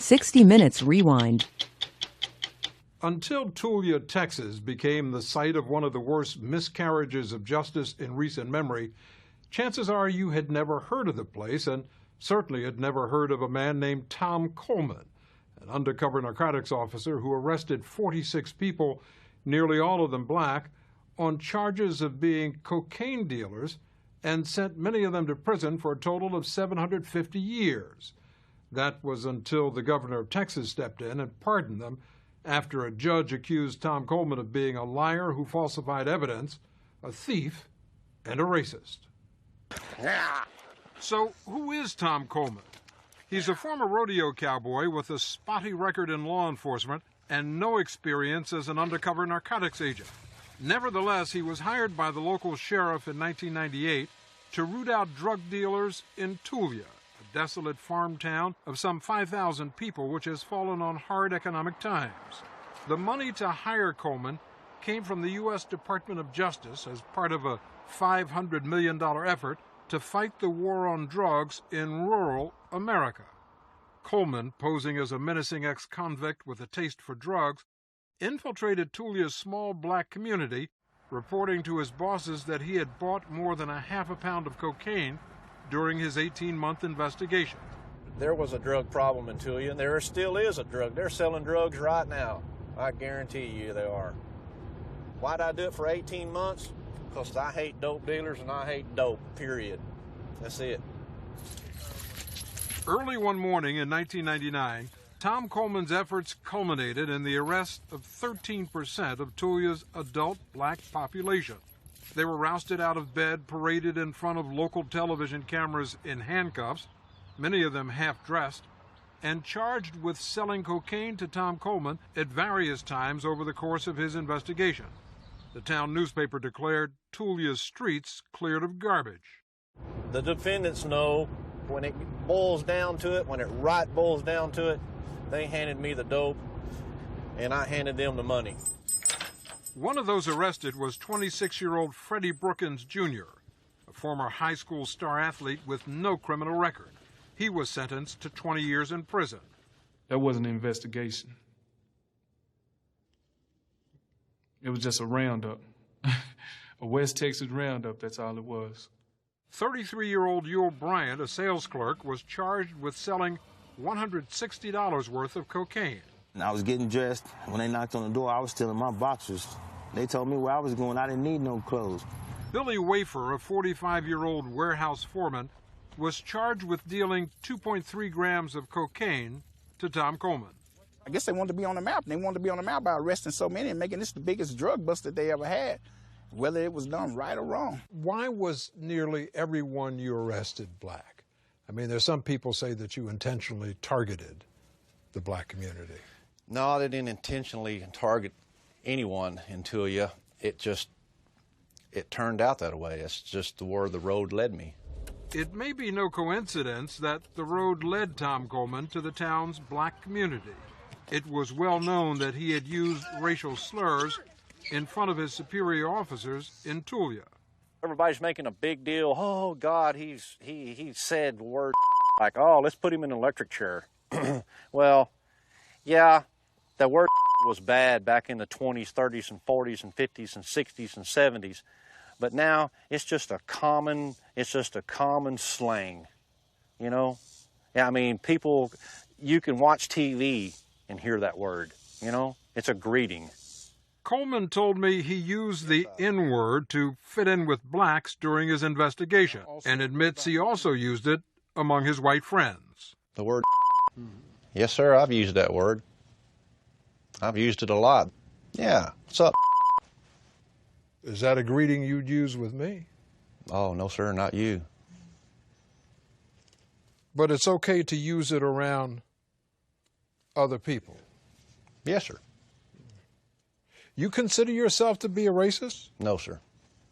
60 Minutes Rewind. Until Tulia, Texas became the site of one of the worst miscarriages of justice in recent memory, chances are you had never heard of the place and certainly had never heard of a man named Tom Coleman, an undercover narcotics officer who arrested 46 people, nearly all of them black, on charges of being cocaine dealers and sent many of them to prison for a total of 750 years. That was until the governor of Texas stepped in and pardoned them after a judge accused Tom Coleman of being a liar who falsified evidence, a thief, and a racist. So, who is Tom Coleman? He's a former rodeo cowboy with a spotty record in law enforcement and no experience as an undercover narcotics agent. Nevertheless, he was hired by the local sheriff in 1998 to root out drug dealers in Tulia, a desolate farm town of some 5,000 people which has fallen on hard economic times. The money to hire Coleman came from the U.S. Department of Justice as part of a $500 million effort to fight the war on drugs in rural America. Coleman, posing as a menacing ex-convict with a taste for drugs, infiltrated Tulia's small black community, reporting to his bosses that he had bought more than half a pound of cocaine during his 18-month investigation. There was a drug problem in Tulia, and there still is a drug. They're selling drugs right now. I guarantee you they are. Why'd I do it for 18 months? Because I hate dope dealers and I hate dope, period. That's it. Early one morning in 1999, Tom Coleman's efforts culminated in the arrest of 13% of Tulia's adult black population. They were rousted out of bed, paraded in front of local television cameras in handcuffs, many of them half-dressed, and charged with selling cocaine to Tom Coleman at various times over the course of his investigation. The town newspaper declared Tulia's streets cleared of garbage. The defendants know when it boils down to it, when it right boils down to it, they handed me the dope, and I handed them the money. One of those arrested was 26-year-old Freddie Brookins, Jr., a former high school star athlete with no criminal record. He was sentenced to 20 years in prison. That wasn't an investigation. It was just a roundup. A West Texas roundup, that's all it was. 33-year-old Yule Bryant, a sales clerk, was charged with selling $160 worth of cocaine. I was getting dressed. When they knocked on the door, I was still in my boxers. They told me where I was going. I didn't need no clothes. Billy Wafer, a 45-year-old warehouse foreman, was charged with dealing 2.3 grams of cocaine to Tom Coleman. I guess they wanted to be on the map. They wanted to be on the map by arresting so many and making this the biggest drug bust that they ever had, whether it was done right or wrong. Why was nearly everyone you arrested black? I mean, there's some people say that you intentionally targeted the black community. No, they didn't intentionally target anyone in Tulia. It turned out that way. It's just where the road led me. It may be no coincidence that the road led Tom Coleman to the town's black community. It was well known that he had used racial slurs in front of his superior officers in Tulia. Everybody's making a big deal. Oh, God, he said the word like, oh, let's put him in an electric chair. Well, yeah, the word was bad back in the 20s, 30s, and 40s, and 50s, and 60s, and 70s. But now it's just a common slang, you know? Yeah, I mean, people, you can watch TV and hear that word, you know? It's a greeting. Coleman told me he used the N-word to fit in with blacks during his investigation and admits he also used it among his white friends. The word Yes, sir, I've used that word. I've used it a lot. Yeah, what's up? Is that a greeting you'd use with me? Oh, no, sir, not you. But it's okay to use it around other people? Yes, sir. You consider yourself to be a racist? No, sir.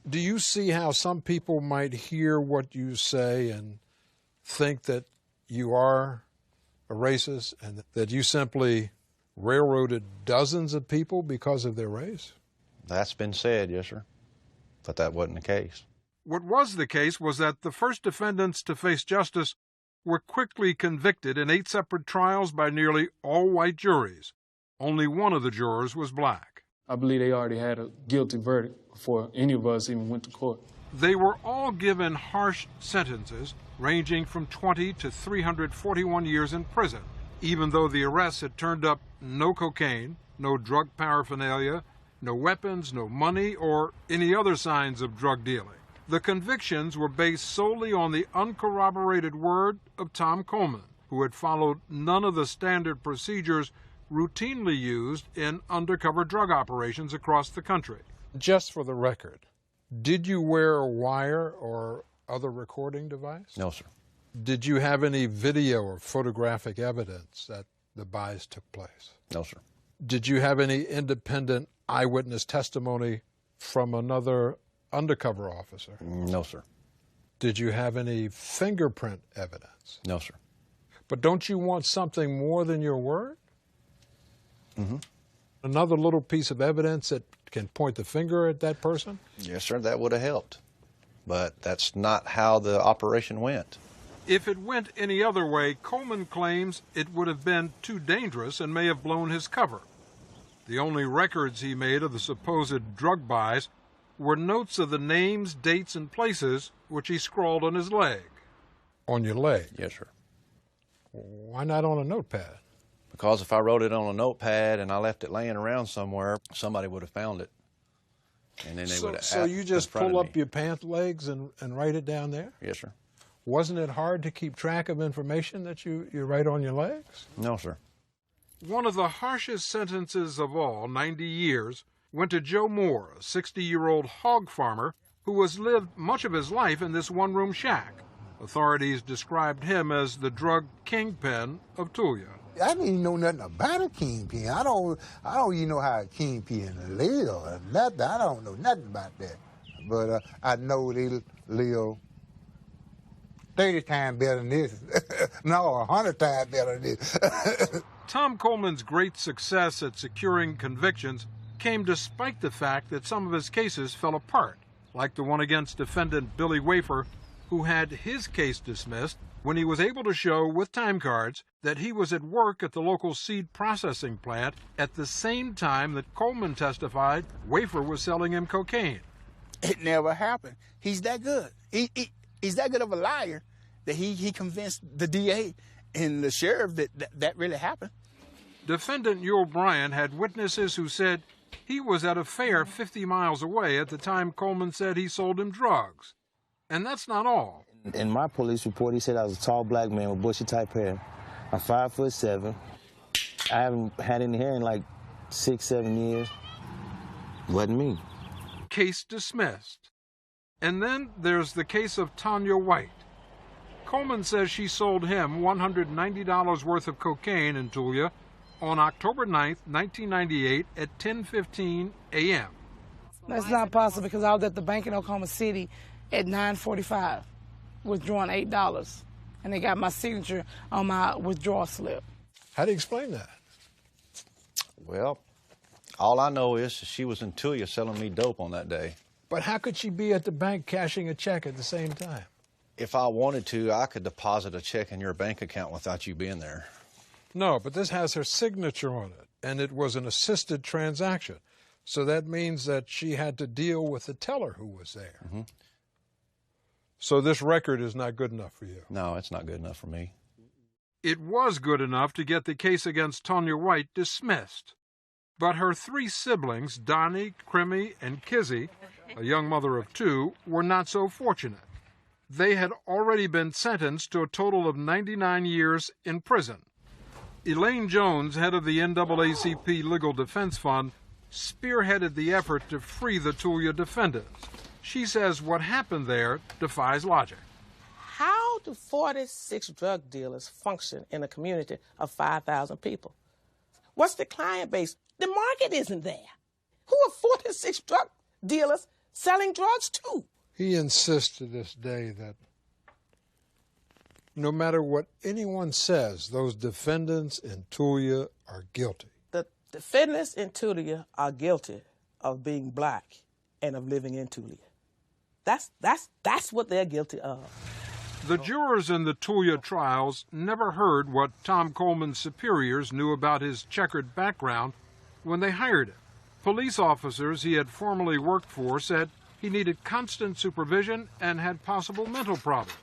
Do you see how some people might hear what you say and think that you are a racist and that you simply railroaded dozens of people because of their race? That's been said, yes, sir. But that wasn't the case. What was the case was that the first defendants to face justice were quickly convicted in 8 separate trials by nearly all white juries. Only one of the jurors was black. I believe they already had a guilty verdict before any of us even went to court. They were all given harsh sentences ranging from 20 to 341 years in prison, even though the arrests had turned up no cocaine, no drug paraphernalia, no weapons, no money, or any other signs of drug dealing. The convictions were based solely on the uncorroborated word of Tom Coleman, who had followed none of the standard procedures routinely used in undercover drug operations across the country. Just for the record, did you wear a wire or other recording device? No, sir. Did you have any video or photographic evidence that the buys took place? No, sir. Did you have any independent eyewitness testimony from another undercover officer? No, sir. Did you have any fingerprint evidence? No, sir. But don't you want something more than your word? Mm-hmm. Another little piece of evidence that can point the finger at that person? Yes, sir, that would have helped. But that's not how the operation went. If it went any other way, Coleman claims it would have been too dangerous and may have blown his cover. The only records he made of the supposed drug buys were notes of the names, dates, and places which he scrawled on his leg. On your leg? Yes, sir. Why not on a notepad? Because if I wrote it on a notepad and I left it laying around somewhere, somebody would have found it. And then they would have So you just pull up your pant legs and write it down there? Yes, sir. Wasn't it hard to keep track of information that you write on your legs? No, sir. One of the harshest sentences of all, 90 years, went to Joe Moore, a 60-year-old hog farmer who has lived much of his life in this one-room shack. Authorities described him as the drug kingpin of Tulia. I didn't even know nothing about a kingpin. I don't even know how a kingpin live or nothing. I don't know nothing about that. But I know they live 30 times better than this. No, 100 times better than this. Tom Coleman's great success at securing convictions came despite the fact that some of his cases fell apart, like the one against defendant Billy Wafer, who had his case dismissed when he was able to show with time cards that he was at work at the local seed processing plant at the same time that Coleman testified Wafer was selling him cocaine. It never happened. He's that good. He's that good of a liar that he convinced the DA and the sheriff that really happened. Defendant Yule Bryan had witnesses who said he was at a fair 50 miles away at the time Coleman said he sold him drugs. And that's not all. In my police report, he said I was a tall black man with bushy-type hair. I'm 5'7". I haven't had any hair in like 6-7 years. Wasn't me. Case dismissed. And then there's the case of Tanya White. Coleman says she sold him $190 worth of cocaine in Tulia on October 9th, 1998 at 10:15 a.m. That's not possible because I was at the bank in Oklahoma City at 9:45, withdrawing $8, and they got my signature on my withdrawal slip. How do you explain that? Well, all I know is she was in Tulia selling me dope on that day. But how could she be at the bank cashing a check at the same time? If I wanted to, I could deposit a check in your bank account without you being there. No, but this has her signature on it, and it was an assisted transaction. So that means that she had to deal with the teller who was there. Mm-hmm. So this record is not good enough for you? No, it's not good enough for me. It was good enough to get the case against Tanya White dismissed. But her 3 siblings, Donnie, Crimmy, and Kizzy, a young mother of 2, were not so fortunate. They had already been sentenced to a total of 99 years in prison. Elaine Jones, head of the NAACP Legal Defense Fund, spearheaded the effort to free the Tulia defendants. She says what happened there defies logic. How do 46 drug dealers function in a community of 5,000 people? What's the client base? The market isn't there. Who are 46 drug dealers selling drugs to? He insists to this day that no matter what anyone says, those defendants in Tulia are guilty. The defendants in Tulia are guilty of being black and of living in Tulia. That's what they're guilty of. The jurors in the Tulia trials never heard what Tom Coleman's superiors knew about his checkered background when they hired him. Police officers he had formerly worked for said he needed constant supervision and had possible mental problems,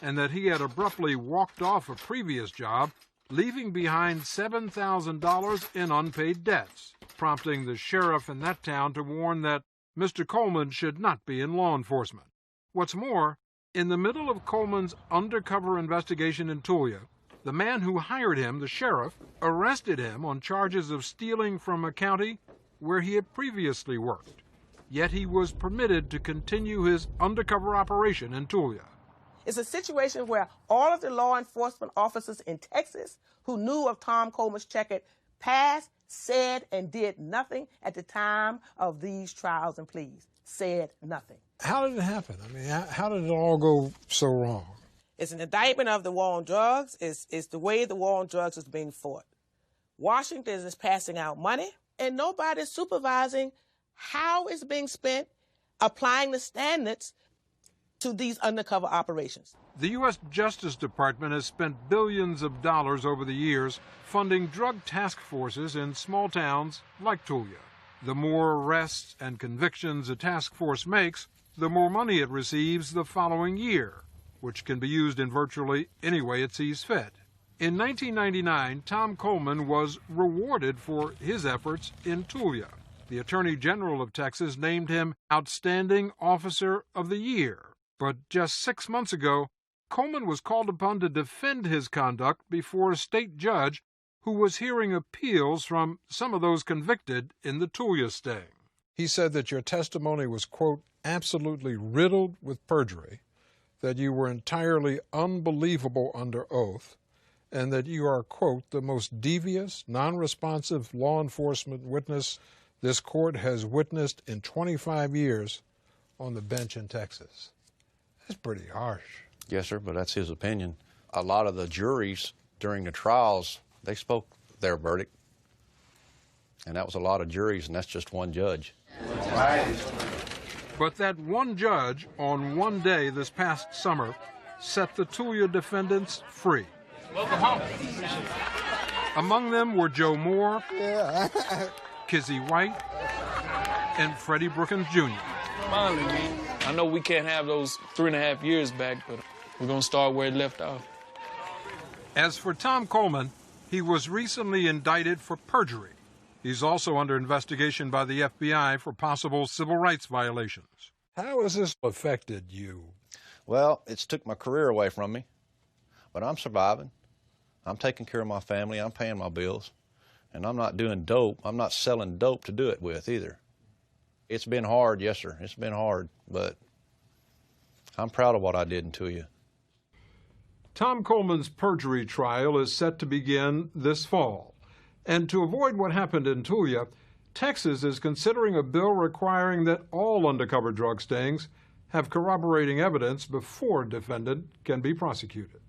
and that he had abruptly walked off a previous job, leaving behind $7,000 in unpaid debts, prompting the sheriff in that town to warn that Mr. Coleman should not be in law enforcement. What's more, in the middle of Coleman's undercover investigation in Tulia, the man who hired him, the sheriff, arrested him on charges of stealing from a county where he had previously worked. Yet he was permitted to continue his undercover operation in Tulia. It's a situation where all of the law enforcement officers in Texas who knew of Tom Coleman's checkered past said and did nothing at the time of these trials and pleas. Said nothing. How did it happen? I mean, how did it all go so wrong? It's an indictment of the war on drugs. It's the way the war on drugs is being fought. Washington is passing out money, and nobody's supervising how it's being spent, applying the standards to these undercover operations. The U.S. Justice Department has spent billions of dollars over the years funding drug task forces in small towns like Tulia. The more arrests and convictions a task force makes, the more money it receives the following year, which can be used in virtually any way it sees fit. In 1999, Tom Coleman was rewarded for his efforts in Tulia. The Attorney General of Texas named him Outstanding Officer of the Year. But just 6 months ago, Coleman was called upon to defend his conduct before a state judge who was hearing appeals from some of those convicted in the Tulia sting. He said that your testimony was, quote, absolutely riddled with perjury, that you were entirely unbelievable under oath, and that you are, quote, the most devious, non-responsive law enforcement witness this court has witnessed in 25 years on the bench in Texas. That's pretty harsh. Yes, sir, but that's his opinion. A lot of the juries during the trials, they spoke their verdict. And that was a lot of juries, and that's just one judge. But that one judge, on one day this past summer, set the Tulia defendants free. Welcome home. Among them were Joe Moore, Kizzy White, and Freddie Brookins Jr. Finally, man. I know we can't have those 3.5 years back, but we're going to start where it left off. As for Tom Coleman, he was recently indicted for perjury. He's also under investigation by the FBI for possible civil rights violations. How has this affected you? Well, it's took my career away from me, but I'm surviving. I'm taking care of my family. I'm paying my bills. And I'm not doing dope. I'm not selling dope to do it with either. It's been hard, yes, sir. It's been hard, but I'm proud of what I did in Tulia. Tom Coleman's perjury trial is set to begin this fall. And to avoid what happened in Tulia, Texas is considering a bill requiring that all undercover drug stings have corroborating evidence before a defendant can be prosecuted.